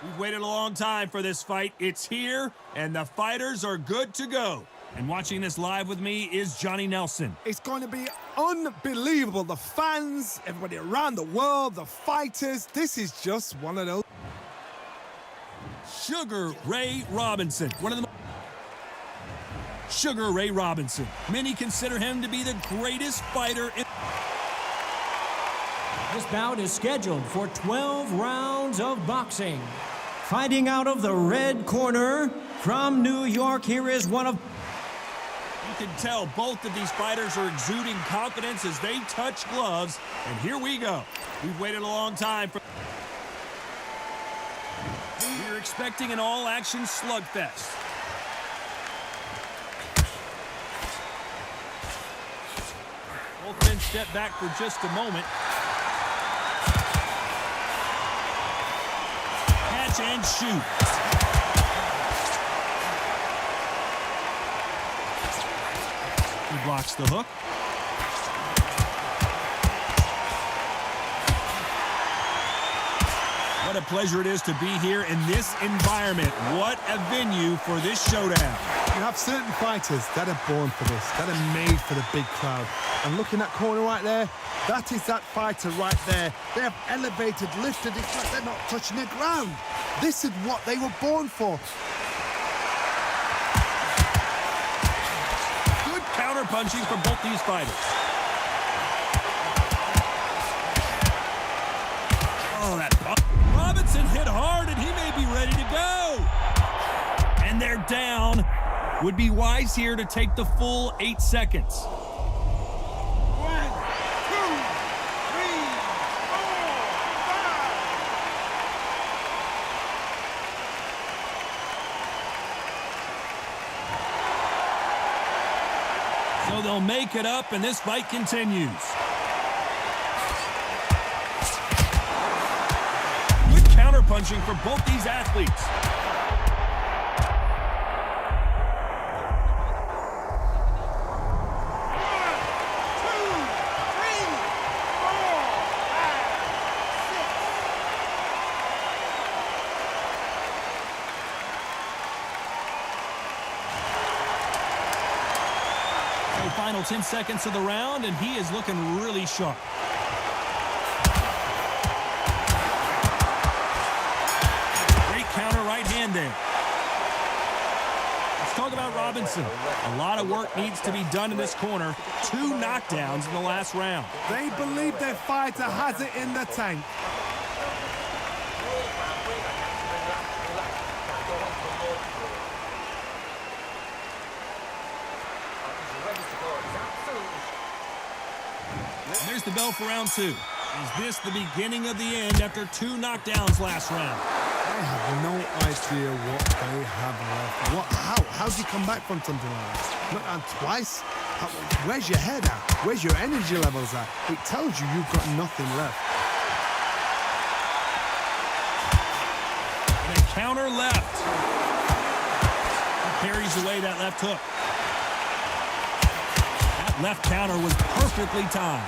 We've waited a long time for this fight. It's here, and the fighters are good to go. And watching this live with me is Johnny Nelson. It's going to be unbelievable. The fans, everybody around the world, the fighters. This is just one of those. Sugar Ray Robinson, Sugar Ray Robinson. Many consider him to be the greatest fighter in. This bout is scheduled for 12 rounds of boxing. Fighting out of the red corner from New York, here is one of... You can tell both of these fighters are exuding confidence as they touch gloves. And here we go. We've waited a long time for... We're expecting an all-action slugfest. Both men step back for just a moment. Catch and shoot. He blocks the hook. What a pleasure it is to be here in this environment. What a venue for this showdown. You have certain fighters that are born for this, that are made for the big crowd. And looking at corner right there, that is that fighter right there. They have elevated, lifted, it's like they're not touching the ground. This is what they were born for. Good counter punching from both these fighters. Oh, that punch. Robinson hit hard, and he may be ready to go. And they're down. Would be wise here to take the full 8 seconds. 1, 2, 3, 4, 5. So they'll make it up, and this fight continues. Good counter-punching for both these athletes. Final 10 seconds of the round, and he is looking really sharp. Great counter right hand there. Let's talk about Robinson. A lot of work needs to be done in this corner. 2 knockdowns in the last round. They believe their fighter has it in the tank. There's the bell for round 2. Is this the beginning of the end after 2 knockdowns last round? I have no idea what they have left. How do you come back from something like that? Not and twice? Where's your head at? Where's your energy levels at? It tells you you've got nothing left. And a counter left. He carries away that left hook. That left counter was perfectly timed.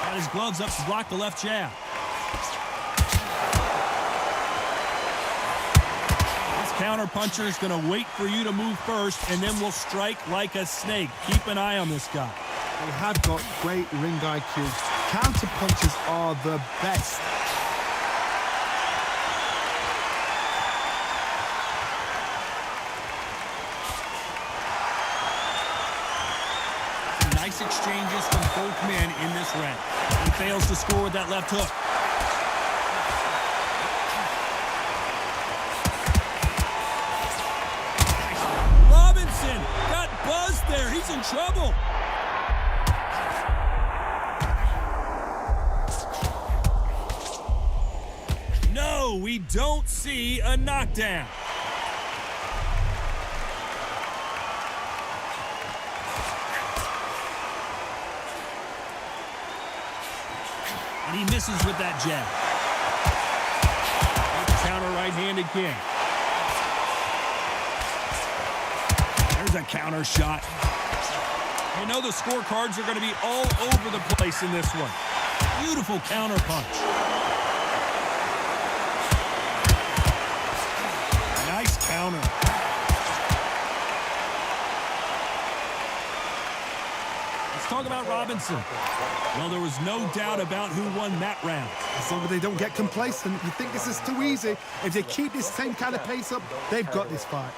Got his gloves up to block the left jab. This counter puncher is going to wait for you to move first, and then will strike like a snake. Keep an eye on this guy. They have got great ring IQ. Counter punches are the best. Nice exchanges from both men in this round. He fails to score with that left hook. Robinson got buzzed there. He's in trouble. No, we don't see a knockdown. And he misses with that jab. Counter right-handed kick. There's a counter shot. You know the scorecards are going to be all over the place in this one. Beautiful counter punch. Nice counter. Let's talk about Robinson. Well, there was no doubt about who won that round. As long as they don't get complacent, you think this is too easy. If they keep this same kind of pace up, they've got this fight.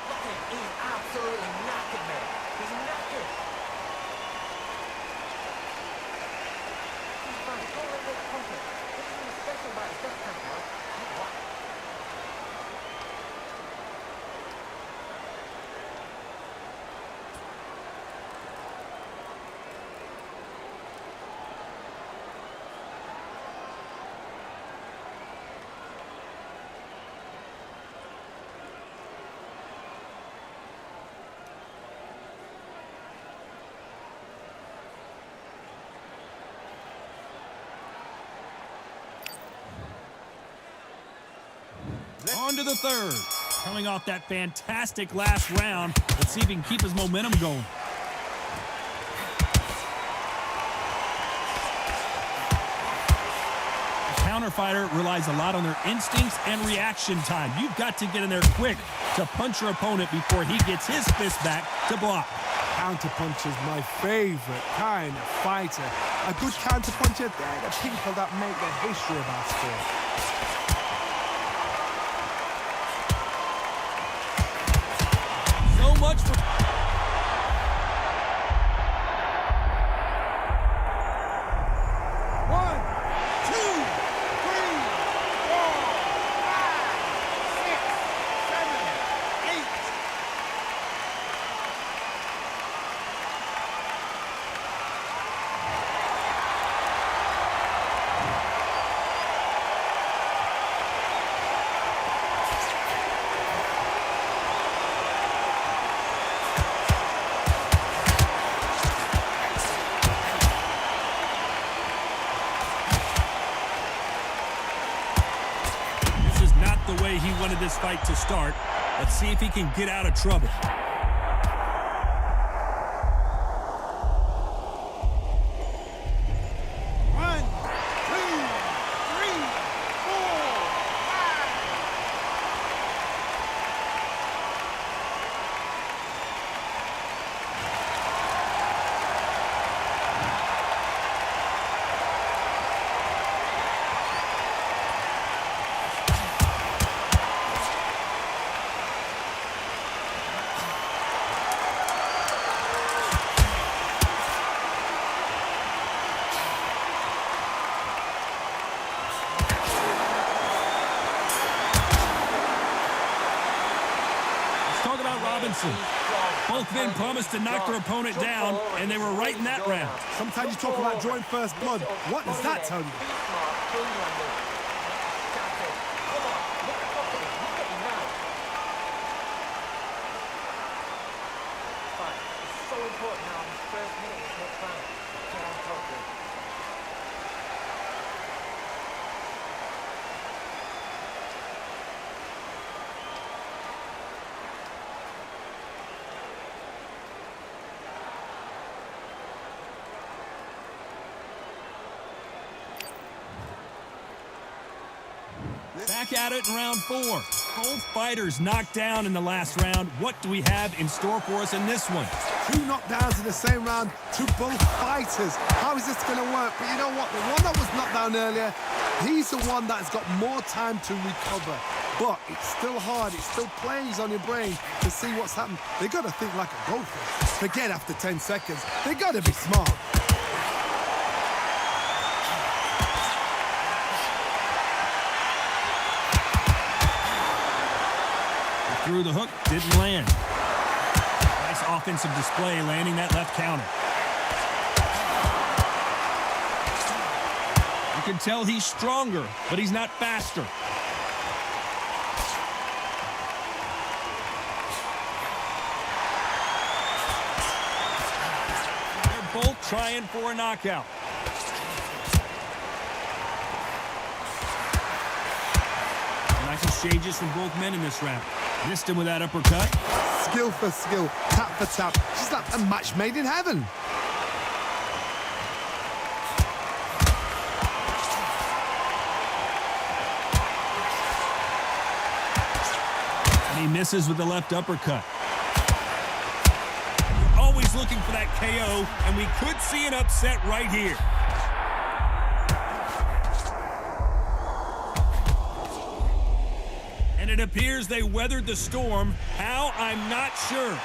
On to the third. Coming off that fantastic last round, let's see if he can keep his momentum going. The counter fighter relies a lot on their instincts and reaction time. You've got to get in there quick to punch your opponent before he gets his fist back to block. Counterpunch is my favorite kind of fighter. A good counterpuncher, they're the people that make the history of our sport. So much for... the way he wanted this fight to start. Let's see if he can get out of trouble. Robinson. Both men promised to knock their opponent down, and they were right in that round. Sometimes you talk about drawing first blood. What does that tell you? Back at it in round 4. Both fighters knocked down in the last round. What do we have in store for us in this one? 2 knockdowns in the same round to both fighters. How is this going to work? But you know what? The one that was knocked down earlier, he's the one that's got more time to recover. But it's still hard. It still plays on your brain to see what's happened. They got to think like a golfer. Forget after 10 seconds. They got to be smart. Through the hook, didn't land. Nice offensive display, landing that left counter. You can tell he's stronger, but he's not faster. They're both trying for a knockout. Nice exchanges from both men in this round. Missed him with that uppercut. Skill for skill, tap for tap. Just like a match made in heaven. He misses with the left uppercut. You're always looking for that KO, and we could see an upset right here. And it appears they weathered the storm. How? I'm not sure.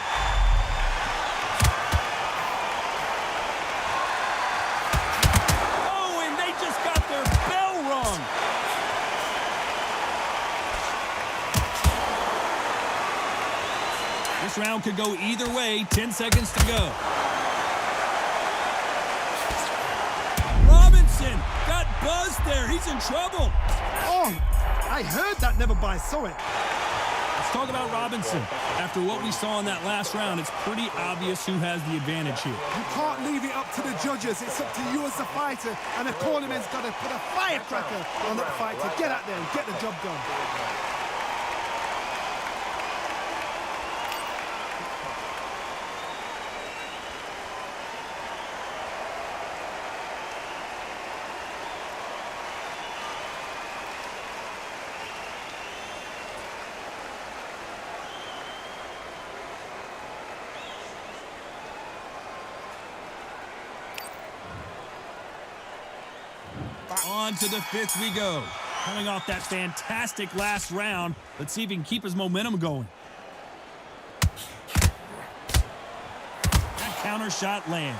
Oh, and they just got their bell rung. This round could go either way. 10 seconds to go. Robinson got buzzed there. He's in trouble. Oh, I heard that, never by saw it. Let's talk about Robinson. After what we saw in that last round, it's pretty obvious who has the advantage here. You can't leave it up to the judges. It's up to you as the fighter, and the cornerman's got to put a firecracker on that fight to get out there and get the job done. On to the fifth we go. Coming off that fantastic last round, let's see if he can keep his momentum going. That counter shot lands.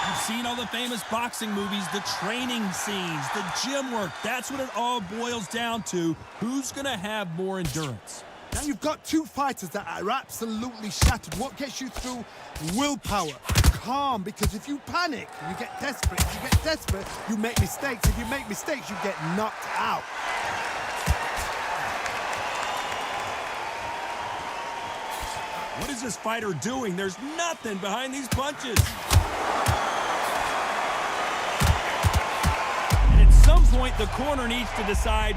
You've seen all the famous boxing movies, the training scenes, the gym work. That's what it all boils down to. Who's going to have more endurance? Now you've got two fighters that are absolutely shattered. What gets you through? Willpower. Calm, because if you panic, you get desperate. If you get desperate, you make mistakes. If you make mistakes, you get knocked out. What is this fighter doing? There's nothing behind these punches. And at some point, the corner needs to decide.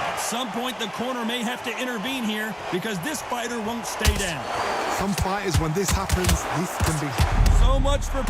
At some point, the corner may have to intervene here because this fighter won't stay down. Some fighters, when this happens, this can be... So much for...